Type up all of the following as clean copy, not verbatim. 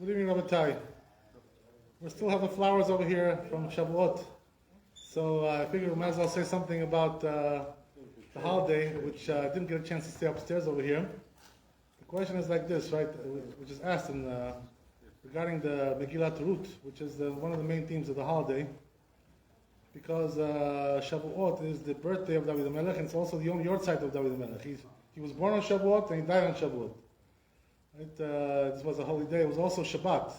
Good evening, Rabbi. We still have the flowers over here from Shavuot. So I figured we might as well say something about the holiday, which I didn't get a chance to stay upstairs over here. The question is like this, right? Which is asked regarding the Megillat Ruth, which is one of the main themes of the holiday. Because Shavuot is the birthday of David HaMelech, and it's also the Yom Yortzeit of David HaMelech. He was born on Shavuot and he died on Shavuot. Right? This was a holy day. It was also Shabbat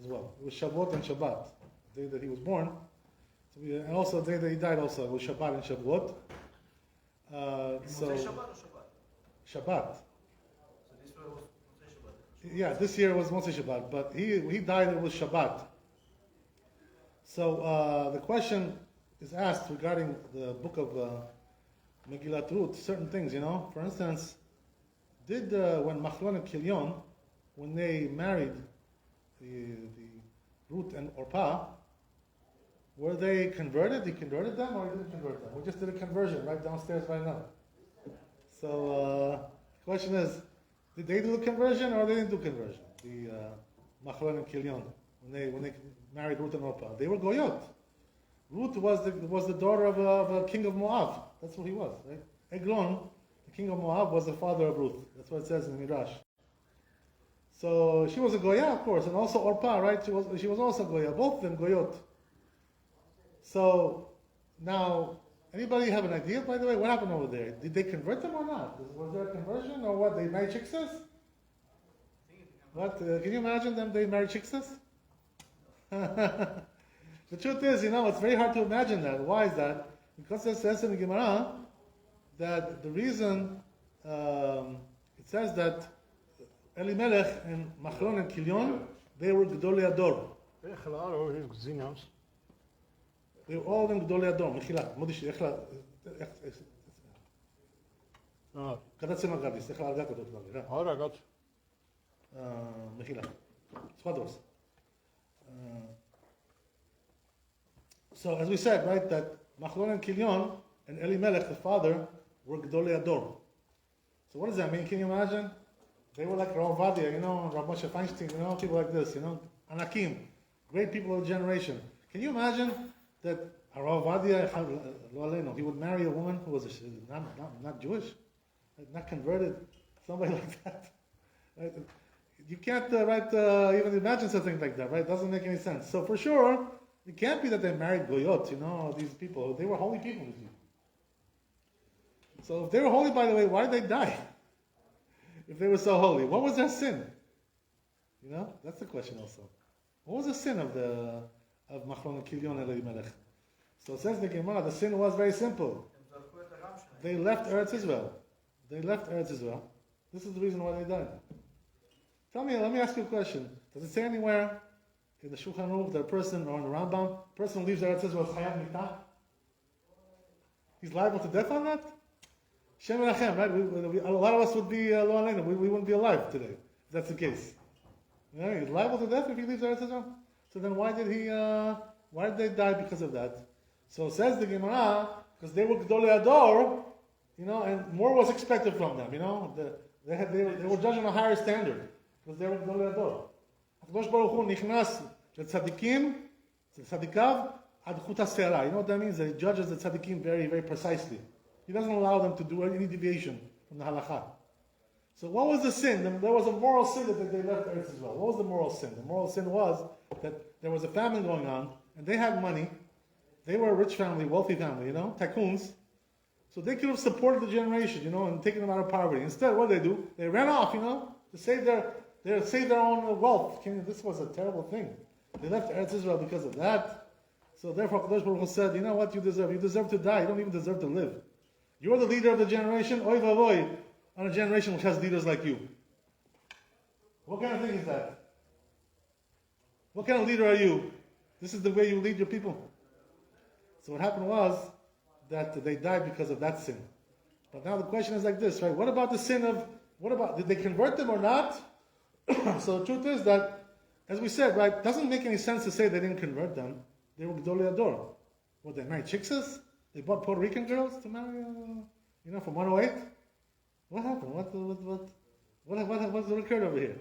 as well. It was Shavuot and Shabbat, the day that he was born. And also the day that he died also. It was Shabbat and Shavuot. So Shabbat or Shabbat? Shabbat. So this one was Shabbat. Yeah, this year was Moshe Shabbat, but he died, it was Shabbat. So the question is asked regarding the book of Megillat Ruth, certain things, For instance, did when Machlon and Kilion, when they married the Ruth and Orpah, were they converted? He converted them or he didn't convert them? We just did a conversion right downstairs right now. So the question is, did they do the conversion or they didn't do conversion? The Machlon and Kilion, when they married Ruth and Orpah, they were goyot. Ruth was the daughter of a king of Moab. That's what he was, right? Eglon, the king of Moab, was the father of Ruth. That's what it says in the Midrash. So she was a goya, of course, and also Orpah, right? She was also goya. Both of them goyot. So now, anybody have an idea? By the way, what happened over there? Did they convert them or not? Was there a conversion or what? They married chickses? What? Can you imagine them? They married chickses? The truth is, it's very hard to imagine that. Why is that? Because it says in the Gemara that the reason it says that Elimelech and Machlon and Kilion, they were Gedolei Ador. They were all in Gedolei Ador. Mechila, Modish, Echla. קדצים הגדיס, איך להרגע כדות להרגע. הרגע. מחילה. ספדרוס. So as we said, right, that Machlon and Kilion and Elimelech, the father, were Gedolei Ador. So what does that mean? Can you imagine? They were like Rav Vadia, Rav Moshe Feinstein, people like this, Anakim, great people of the generation. Can you imagine that Rav Vadia, he would marry a woman who was not Jewish, not converted, somebody like that? Right? You can't even imagine something like that, right? It doesn't make any sense. So for sure, it can't be that they married goyot, these people. They were holy people. So if they were holy, by the way, why did they die? If they were so holy, what was their sin? That's the question also. What was the sin of Machlon and Kilion and Elimelech? So it says in the Gemara, the sin was very simple. They left Eretz Israel. This is the reason why they died. Let me ask you a question. Does it say anywhere in the Shulchan Aruch that a person, or in the Rambam, a person who leaves Eretz Israel is chayav mitah? He's liable to death on that? Shem Menachem, right? A lot of us would be lo aleinu. We wouldn't be alive today if that's the case. He's liable to death if he leaves Eretz Israel. So then why did they die because of that? So it says the Gemara, because they were Gedolei Ador, and more was expected from them. They were judged on a higher standard because they were Gedolei Ador. HaKadosh Baruch Hu nichnas letzadikim, tzadikav, ad chut hasera. You know what that means? That he judges the tzadikim very, very precisely. He doesn't allow them to do any deviation from the halakha. So what was the sin? There was a moral sin that they left Eretz Israel. What was the moral sin? The moral sin was that there was a famine going on, and they had money. They were a rich family, wealthy family, tycoons. So they could have supported the generation, and taken them out of poverty. Instead, what did they do? They ran off, to save their own wealth. This was a terrible thing. They left Eretz Israel because of that. So therefore, Kadosh Baruch Hu said, you know what you deserve? You deserve to die. You don't even deserve to live. You're the leader of the generation, oy vavoy, on a generation which has leaders like you. What kind of thing is that? What kind of leader are you? This is the way you lead your people. So what happened was that they died because of that sin. But now the question is like this, right? What about the sin did they convert them or not? So the truth is that, as we said, right, it doesn't make any sense to say they didn't convert them. They were Gedolei Ador. What, they married chickses? They bought Puerto Rican girls to marry, from 108? What happened? What occurred over here?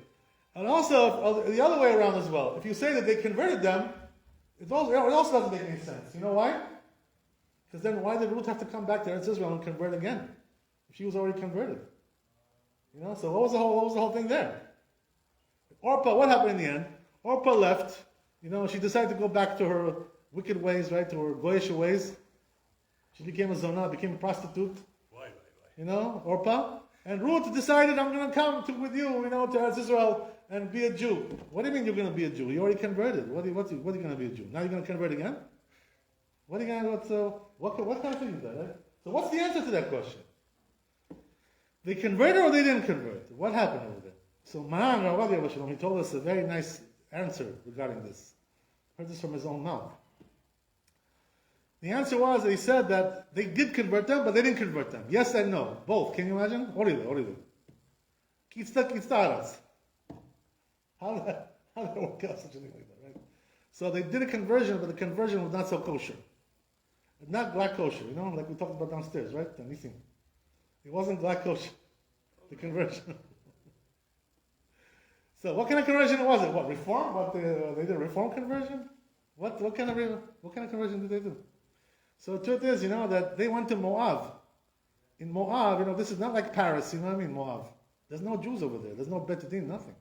And also, the other way around as well. If you say that they converted them, it also doesn't make any sense. You know why? Because then why did Ruth have to come back to Eretz Israel and convert again? If she was already converted. You know, so what was the whole thing there? Orpah, what happened in the end? Orpah left. You know, she decided to go back to her wicked ways, right? To her goyish ways. She became a zonah, became a prostitute. Why? You know, Orpah. And Ruth decided, I'm going to come with you, to Eretz Israel and be a Jew. What do you mean you're going to be a Jew? You already converted. What are you going to be a Jew? Now you're going to convert again? What are you going to, what kind of thing is that, right? So what's the answer to that question? They converted or they didn't convert? What happened over there? So Maran Rabbi, he told us a very nice answer regarding this. Heard this from his own mouth. The answer was that he said that they did convert them, but they didn't convert them. Yes and no. Both. Can you imagine? Oridu. Kitstaras. How did that work out such a thing like that, right? So they did a conversion, but the conversion was not so kosher. Not black kosher, like we talked about downstairs, right? Anything. It wasn't black kosher. The conversion. So what kind of conversion was it? What, reform? They did a reform conversion? What kind of conversion did they do? So the truth is, that they went to Moab. In Moab, this is not like Paris, Moab. There's no Jews over there. There's no Bet Din, nothing.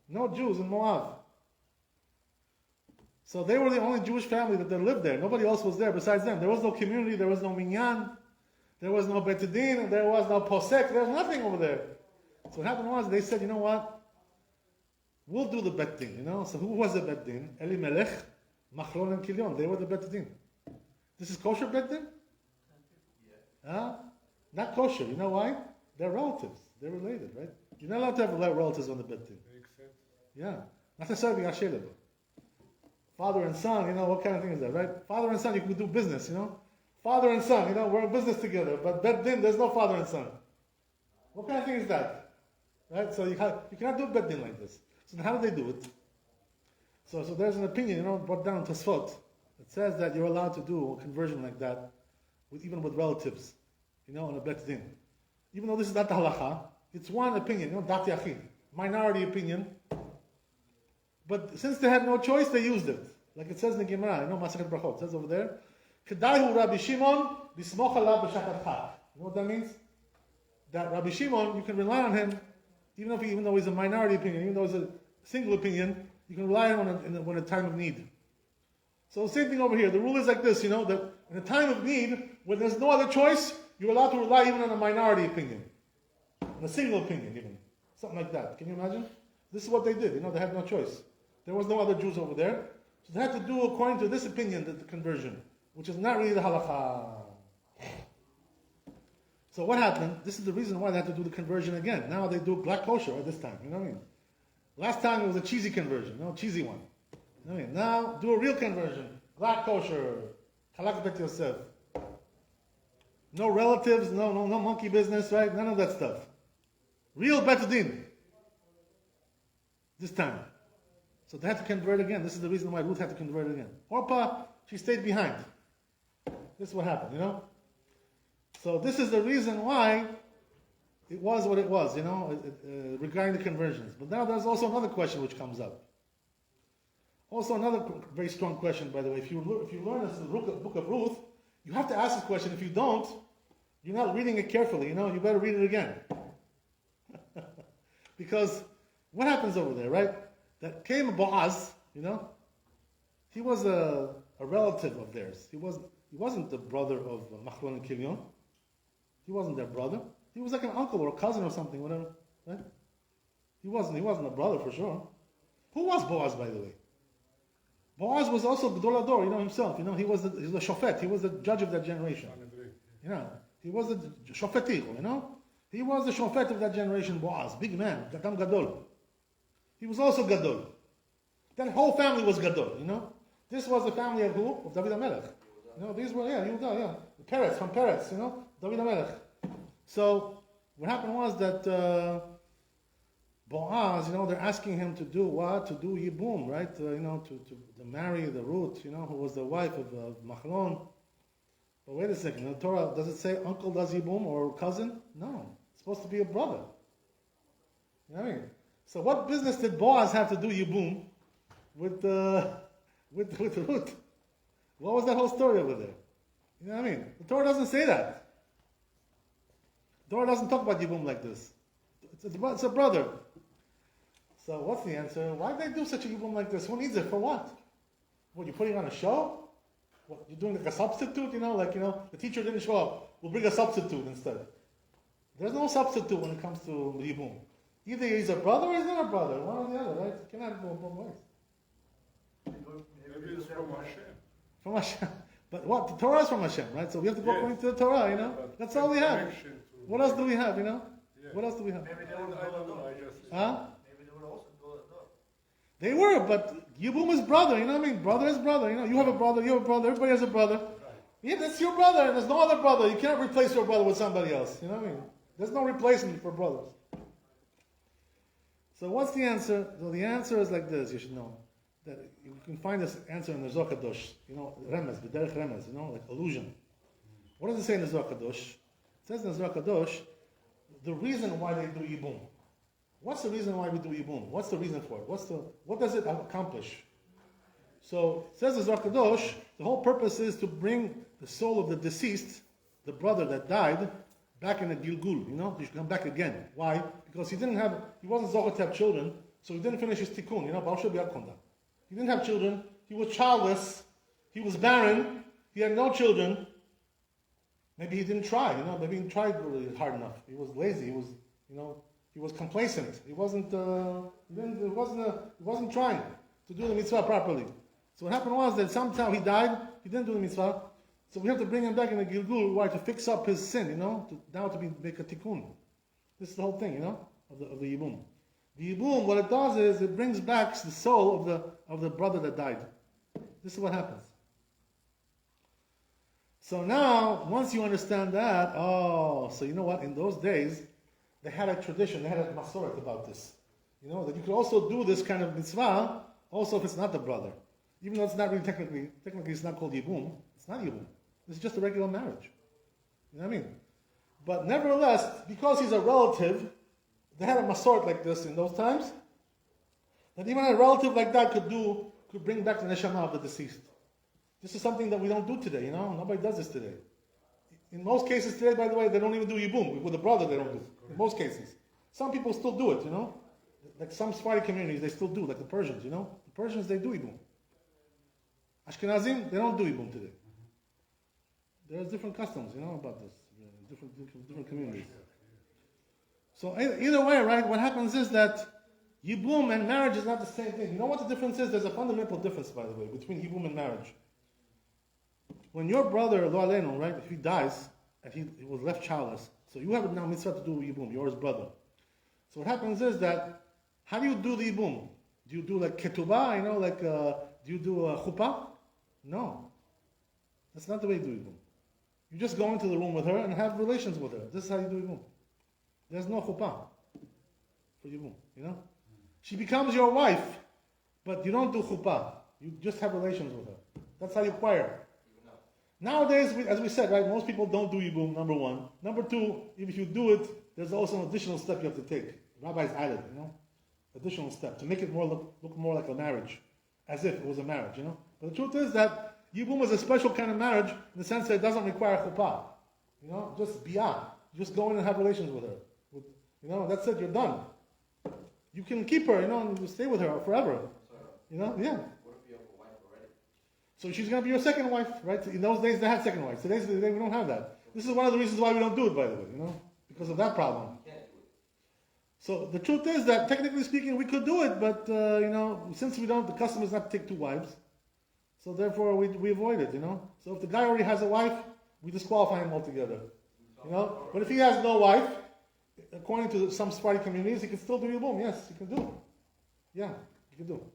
No Jews in Moab. So they were the only Jewish family that lived there. Nobody else was there besides them. There was no community, there was no minyan, there was no Bet Din, there was no posek, there was nothing over there. So what happened was, they said, you know what? We'll do the Bet Din, So who was the Bet Din? Elimelech, Machlon, and Kilion. They were the Bet Din. This is kosher Bet Din? Yeah. Not kosher. You know why? They're relatives. They're related, right? You're not allowed to have relatives on the Bet Din. Makes sense. Yeah. Not necessarily Ashele. Father and son, what kind of thing is that, right? Father and son, you can do business, Father and son, we're in business together. But Bet Din, there's no father and son. What kind of thing is that? Right? So you cannot do Bet Din like this. So then how do they do it? So there's an opinion, brought down to Tosfot. It says that you're allowed to do a conversion like that, even with relatives, in a Bet Din. Even though this is not the halacha, it's one opinion, dat yachid, minority opinion. But since they had no choice, they used it. Like it says in the Gemara, Masechet Brachot, it says over there, Kedaihu Rabbi Shimon, bismoch alav b'shakat chag. You know what that means? That Rabbi Shimon, you can rely on him, even though he's a minority opinion, even though he's a single opinion, you can rely on him when a time of need. So the same thing over here. The rule is like this, that in a time of need, when there's no other choice, you're allowed to rely even on a minority opinion. On a single opinion even. Something like that. Can you imagine? This is what they did. They had no choice. There was no other Jews over there. So they had to do according to this opinion, the conversion, which is not really the halakha. So what happened? This is the reason why they had to do the conversion again. Now they do black kosher at this time. You know what I mean? Last time it was a cheesy conversion, cheesy one. You know what I mean? Now do a real conversion. Black kosher. Halak bet Yosef. No relatives, no monkey business, right? None of that stuff. Real Bet Din. This time. So they had to convert again. This is the reason why Ruth had to convert again. Orpah, she stayed behind. This is what happened, So this is the reason why it was what it was, regarding the conversions. But now there's also another question which comes up. Also another very strong question, by the way. If you learn this in the book of Ruth, you have to ask this question. If you don't, you're not reading it carefully, you better read it again. Because what happens over there, right? That came Boaz, he was a relative of theirs. He wasn't the brother of Machlon and Kilion. He wasn't their brother. He was like an uncle or a cousin or something, whatever. Right? He wasn't a brother for sure. Who was Boaz, by the way? Boaz was also Gdol Ador, himself. He was the shofet. He was the judge of that generation. He was the shofetich, He was the shofet of that generation, Boaz. Big man, Gadam Gadol. He was also Gadol. That whole family was Gadol, This was the family of who? Of David HaMelech. These were, Yehuda, Peretz, from Peretz, David HaMelech. So, what happened was that Boaz, they're asking him to do what? To do Yibum, right? To marry the Ruth, who was the wife of Machlon. But wait a second, in the Torah, does it say uncle does Yibum or cousin? No. It's supposed to be a brother. You know what I mean? So what business did Boaz have to do Yibum with Ruth? What was that whole story over there? You know what I mean? The Torah doesn't say that. The Torah doesn't talk about Yibum like this. It's a brother. So what's the answer? Why did they do such a Yibum like this? Who needs it? For what? What, you're putting on a show? What, you're doing like a substitute? The teacher didn't show up. We'll bring a substitute instead. There's no substitute when it comes to Yibum. Either he's a brother or he's not a brother. One or the other, right? You cannot go both ways. Maybe it's from Hashem. From Hashem. But what? The Torah is from Hashem, right? So we have to go according to the Torah, That's all we have. What else do we have, Yeah. What else do we have? Maybe they were Huh? Maybe they were also dog. They were, but Yibum is brother, you know what I mean? Brother is brother, You have a brother, everybody has a brother. Right. Yeah, that's your brother, and there's no other brother. You can't replace your brother with somebody else, you know what I mean? There's no replacement for brothers. So what's the answer? So the answer is like this, you should know. That you can find this answer in the Zohar Kadosh, Remez, B'derech Remez, like illusion. What does it say in the Zohar Kadosh? It says in the Zohar Kadosh, the reason why they do Yibum. What's the reason why we do Yibum? What's the reason for it? What does it accomplish? So, it says in the Zohar Kadosh, the whole purpose is to bring the soul of the deceased, the brother that died, back in the Gilgul, he should come back again. Why? Because he wasn't Zohar to have children, so he didn't finish his tikkun, He didn't have children, he was childless, he was barren, he had no children. Maybe he didn't try, maybe he didn't try really hard enough. He was lazy, he was complacent. He wasn't trying to do the mitzvah properly. So what happened was that somehow he died, he didn't do the mitzvah, so we have to bring him back in the Gilgul, why? To fix up his sin, make a tikkun. This is the whole thing, of the Yibum. The Yibum, what it does is it brings back the soul of the brother that died. This is what happens. So now, once you understand that, so you know what? In those days, they had a tradition, they had a masoret about this. That you could also do this kind of mitzvah, also if it's not the brother. Even though it's not really technically it's not called Yibum. It's not Yibum. It's just a regular marriage. You know what I mean? But nevertheless, because he's a relative, they had a masoret like this in those times, that even a relative like that could bring back the neshama of the deceased. This is something that we don't do today, Nobody does this today. In most cases today, by the way, they don't even do Yibum. With a brother, they don't do it. In most cases. Some people still do it, Like some Sephardi communities, they still do, like the Persians, The Persians, they do Yibum. Ashkenazim, they don't do Yibum today. There's different customs, about this. Different communities. So either way, right, what happens is that Yibum and marriage is not the same thing. You know what the difference is? There's a fundamental difference, by the way, between Yibum and marriage. When your brother, lo aleinu, right, if he dies, and he was left childless, so you have now mitzvah to do Yibum, you're his brother. So what happens is that, how do you do the Yibum? Do you do like ketubah, do you do a chuppah? No. That's not the way you do Yibum. You just go into the room with her and have relations with her. This is how you do Yibum. There's no chuppah for Yibum, She becomes your wife, but you don't do chuppah. You just have relations with her. That's how you acquire her. Nowadays, as we said, right, most people don't do Yibum, number one. Number two, if you do it, there's also an additional step you have to take. Rabbis added, additional step to make it look more like a marriage, as if it was a marriage, But the truth is that Yibum is a special kind of marriage in the sense that it doesn't require chuppah. Just biyah. Just go in and have relations with her. That's it, you're done. You can keep her, and you stay with her forever. Yeah. What if you have a wife already? So she's going to be your second wife, right? In those days, they had second wives. Today's the day we don't have that. This is one of the reasons why we don't do it, by the way, because of that problem. You can't do it. So the truth is that, technically speaking, we could do it, but, since we don't, the custom is not to take two wives. So therefore, we avoid it, So if the guy already has a wife, we disqualify him altogether. But if he has no wife, according to some Sephardi communities, he can still do Yibum. Yes, he can do it. Yeah, he can do it.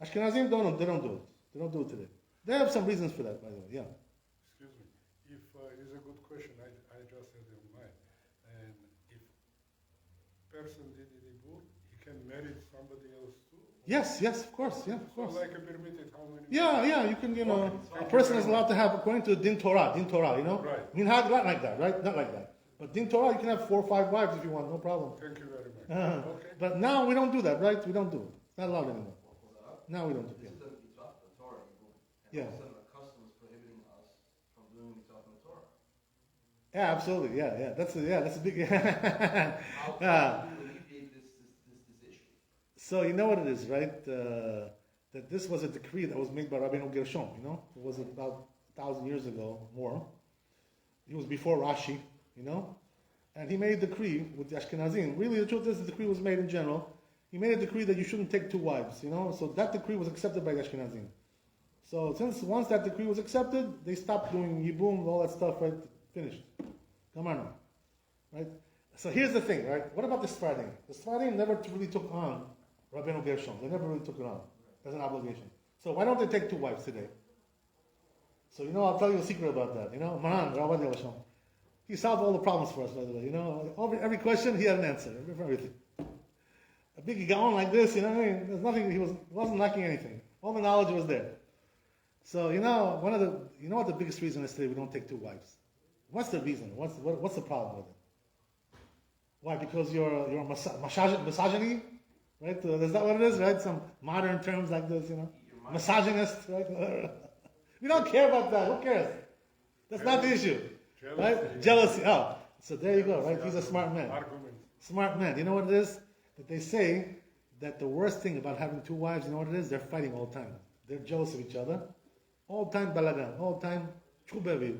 Ashkenazim, they don't do it. They don't do it today. They have some reasons for that, by the way. Yeah. Excuse me. If it's a good question, I just had in mind. And if person did Yibum, he can marry somebody else too. Yes, of course. Yeah, of course. So like a permitted how many? Yeah, you can, a person is allowed to have, according to Din Torah, Right. not like that, right? Not like that. But Din Torah, you can have 4 or 5 wives if you want, no problem. Thank you very much. Okay. But now we don't do that, right? We don't do it. It's not allowed anymore. Now we don't do This it. is a mitzvah of the Torah. And Yeah. all of a sudden a custom is prohibiting us from doing mitzvah of the Torah. Yeah, absolutely. Yeah. That's a big. How Yeah. do we alleviate this issue? So you know what it is, right? That this was a decree that was made by Rabbi Gershom. You know, it was about 1,000 years ago, more. He was before Rashi. You know, and he made a decree with the Ashkenazim. Really, the truth is, the decree was made in general. He made a decree that you shouldn't take 2 wives. You know, so that decree was accepted by the Ashkenazim. So once that decree was accepted, they stopped doing yibum, all that stuff. Right, finished. Come on now, right? So here's the thing, right? What about the Sfaradim? The Sfaradim never really took on Rabbeinu Gershom. They never really took it on as an obligation. So why don't they take 2 wives today? So you know, I'll tell you a secret about that. You know, Maran, Rabbi Gershom. He solved all the problems for us, by the way. You know, every question he had an answer for everything. A big gaon like this, you know what I mean? There's nothing. He wasn't lacking anything. All the knowledge was there. So you know, you know what the biggest reason is today we don't take 2 wives. What's the reason? What's the problem with it? Why? Because you're misogyny, right? Is that what it is, right? Some modern terms like this, you know, misogynist, right? We don't care about that. Who cares? That's not the issue. Jealousy. Right? Jealousy. Oh, so there you go, right? He's a smart man. Argument. Smart man. You know what it is? That they say that the worst thing about having 2 wives, you know what it is? They're fighting all the time. They're jealous of each other. All the time balagan. All the time chubevi.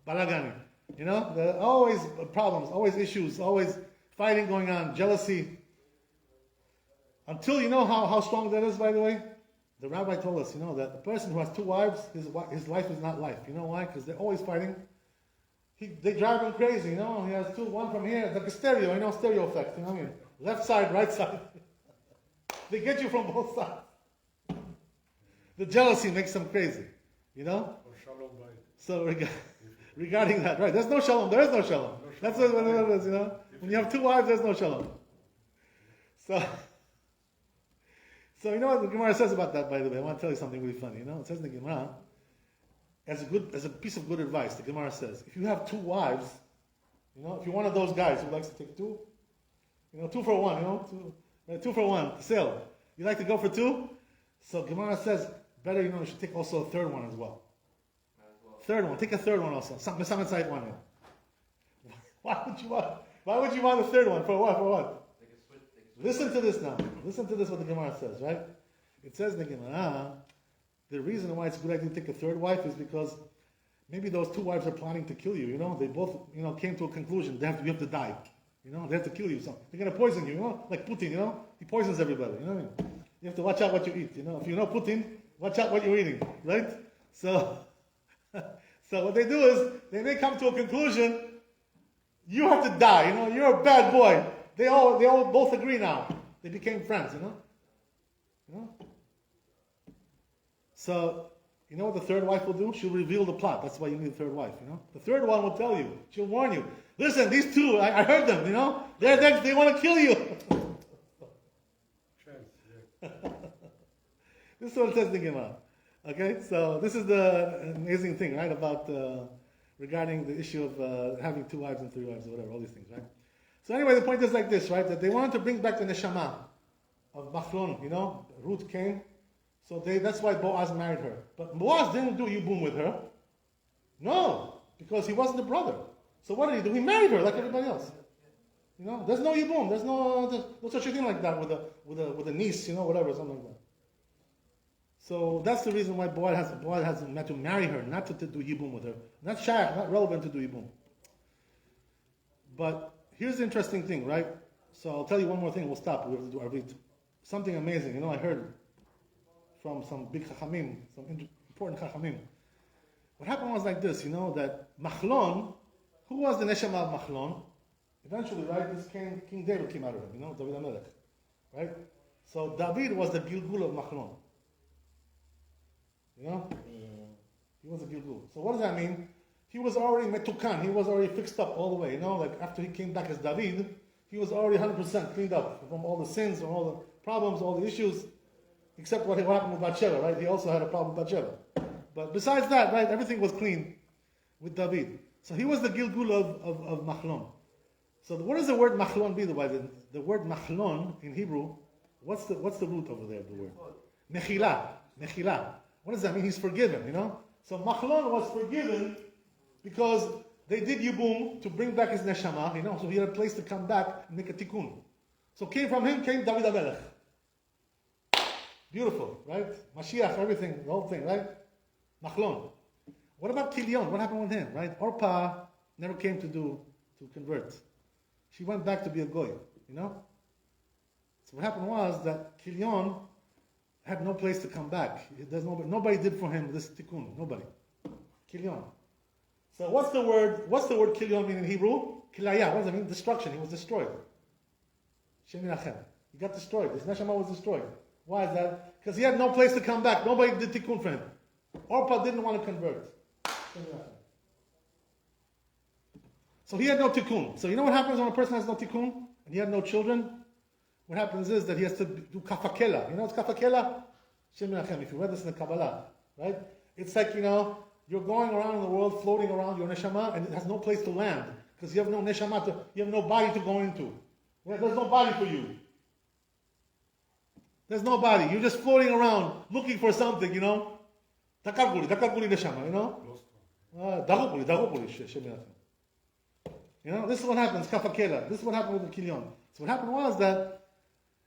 Balagani. You know? There are always problems, always issues, always fighting going on, jealousy. Until you know how strong that is, by the way? The rabbi told us, you know, that the person who has 2 wives, his life is not life. You know why? Because they're always fighting. They drive him crazy, you know. He has 2, one from here, it's like a stereo, you know, stereo effect, you know what I mean? Left side, right side. They get you from both sides. The jealousy makes them crazy, you know? Or shalom bayit. So regarding that, right? There's no shalom. There is no shalom. That's what it is, you know? When you have 2 wives, there's no shalom. So you know what the Gemara says about that, by the way? I want to tell you something really funny, you know? It says in the Gemara, as a piece of good advice, the Gemara says, if you have 2 wives, you know, if you're one of those guys who likes to take 2, you know, 2 for 1, you know, 2 for 1, sale. You like to go for 2? So Gemara says, better, you know, you should take also a 3rd one as well. Third one, take a 3rd one also. Some inside one. Why would you want a 3rd one? For what? Listen to this now. Listen to this what the Gemara says, right? It says in the Gemara, the reason why it's a good idea to take a 3rd wife is because maybe those 2 wives are planning to kill you, you know? They both, you know, came to a conclusion. You have to die. You know, they have to kill you. So they're going to poison you, you know? Like Putin, you know? He poisons everybody, you know what I mean? You have to watch out what you eat, you know? If you know Putin, watch out what you're eating, right? So what they do is, they may come to a conclusion, you have to die, you know? You're a bad boy. They all both agree now. They became friends, you know? You know? So, you know what the 3rd wife will do? She'll reveal the plot. That's why you need a 3rd wife, you know? The 3rd one will tell you. She'll warn you. Listen, these 2, I heard them, you know? They want to kill you. This is what it says in the Gemara. Okay? So, this is the amazing thing, right? About, regarding the issue of having 2 wives and 3 wives or whatever, all these things, right? So anyway, the point is like this, right? That they wanted to bring back the neshama of Machlon, you know? Ruth came. So that's why Boaz married her. But Boaz didn't do yibum with her. No, because he wasn't a brother. So what did he do? He married her like everybody else. You know, there's no yibum. There's no such a thing like that with a niece, you know, whatever, something like that. So that's the reason why Boaz has meant to marry her, not to do yibum with her. Not shayach, not relevant to do yibum. But here's the interesting thing, right? So I'll tell you one more thing. We'll stop. We have to do Arvit. Something amazing. You know, I heard from some big chachamim, some important chachamim. What happened was like this, you know, that Machlon, who was the neshama of Machlon? Eventually, right, King David came out of him, you know, David HaMelech, right? So David was the Gilgul of Machlon. You know? He was a Gilgul. So what does that mean? He was already metukan, he was already fixed up all the way, you know, like after he came back as David, he was already 100% cleaned up from all the sins, from all the problems, all the issues, except what happened with Bathsheba, right? He also had a problem with Bathsheba. But besides that, right, everything was clean with David. So he was the Gilgul of Machlon. So what does the word Machlon be? The word Machlon in Hebrew, what's the root over there of the word? Mechila. Mechila. What does that mean? He's forgiven, you know? So Machlon was forgiven because they did Yibum to bring back his neshama, you know, so he had a place to come back and make a tikkun. So came David HaMelech. Beautiful, right? Mashiach, everything, the whole thing, right? Machlon. What about Kilion? What happened with him, right? Orpah never came to convert. She went back to be a goy, you know? So what happened was that Kilion had no place to come back. Nobody did for him this tikkun. Nobody. Kilion. So what's the word Kilion mean in Hebrew? Kilaya. What does it mean? Destruction. He was destroyed. Shem Yirachem. He got destroyed. His neshama was destroyed. Why is that? Because he had no place to come back. Nobody did tikkun for him. Orpah didn't want to convert. So he had no tikkun. So you know what happens when a person has no tikkun and he had no children? What happens is that he has to do kafakela. You know what's kafakela? Shem Yirachem. If you read this in the Kabbalah, right? It's like, you know, you're going around in the world, floating around your neshama, and it has no place to land because you have no neshama, you have no body to go into. There's no body for you. There's no body. You're just floating around looking for something, you know. Dakakuli neshama, you know. Dagukuli, Shem Yirachem. You know, this is what happens, kafakela. This is what happened with the Kilion. So what happened was that,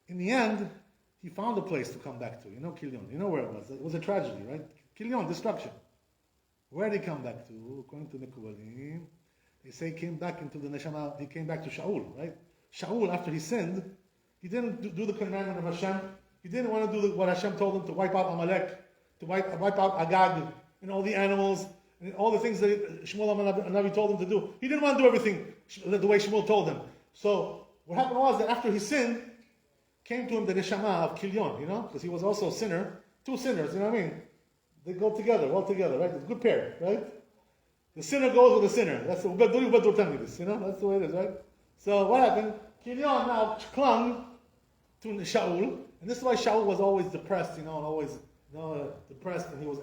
in the end, he found a place to come back to. You know Kilion. You know where it was. It was a tragedy, right? Kilion, destruction. Where did he come back to? According to Mekubalim, they say he came back into the neshama. He came back to Shaul, right? Shaul, after he sinned, he didn't do the commandment of Hashem. He didn't want to do what Hashem told him to wipe out Amalek, to wipe out Agag, and all the animals, and all the things that Shmuel Navi told him to do. He didn't want to do everything the way Shmuel told him. So what happened was that after he sinned, came to him the neshama of Kilion, you know, because he was also a sinner. Two sinners, you know what I mean? They go together, well together, right? It's a good pair, right? The sinner goes with the sinner. That's the this, you know? That's the way it is, right? So what happened? Kilion now clung to Shaul, and this is why Shaul was always depressed, you know, and always depressed, and he was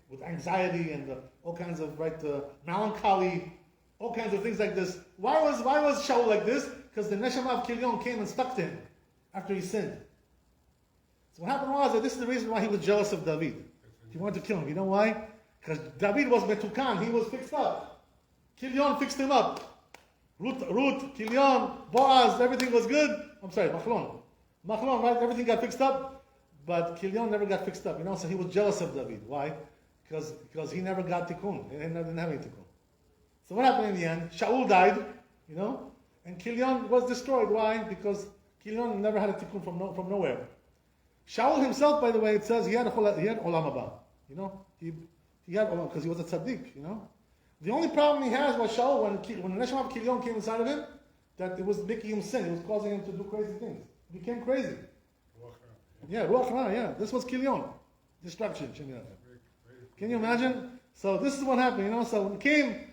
with anxiety and all kinds of melancholy, all kinds of things like this. Why was Shaul like this? Because the neshama of Kilion came and stuck to him after he sinned. So what happened was that this is the reason why he was jealous of David. He wanted to kill him. You know why? Because David was metukan. He was fixed up. Kilion fixed him up. Ruth, Kilion, Boaz, everything was good. I'm sorry, Machlon, right? Everything got fixed up, but Kilion never got fixed up. You know, so he was jealous of David. Why? Because he never got tikkun. He didn't have any tikkun. So what happened in the end? Shaul died, you know, and Kilion was destroyed. Why? Because Kilion never had a tikkun from nowhere. Shaul himself, by the way, it says he had olam haba. You know, he had olam because he was a tzaddik. You know, the only problem he has was Shaul when the neshama of Kilion came inside of him, that it was making him sin. It was causing him to do crazy things. He became crazy. Ruach Ra, yeah. This was Kilion, destruction. Can you imagine? So this is what happened. You know, so came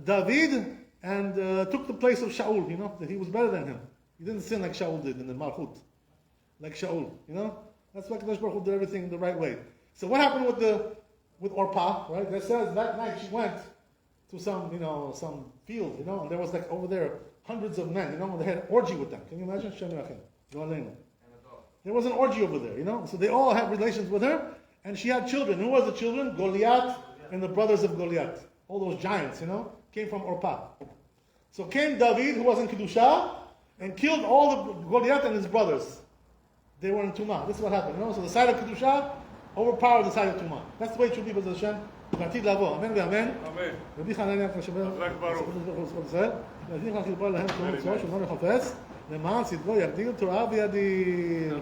David and took the place of Shaul. You know, that he was better than him. He didn't sin like Shaul did in the Malchut. Like Shaul, you know? That's why Kadosh Baruch Hu did everything the right way. So what happened with Orpah, right? That says that night she went to some field, you know, and there was like over there hundreds of men, you know, and they had an orgy with them. Can you imagine? Shem Yirachem. There was an orgy over there, you know? So they all had relations with her, and she had children. Who was the children? Goliath and the brothers of Goliath. All those giants, you know, came from Orpah. So came David, who was in Kedusha, and killed all the Goliath and his brothers. They were in Tumah. This is what happened. You know? So the side of Kedusha overpowered the side of Tumah. That's the way it should be with Hashem. Amen. Amen. Rabbi Hanania למען צדקו יגדיל תורה וידיר.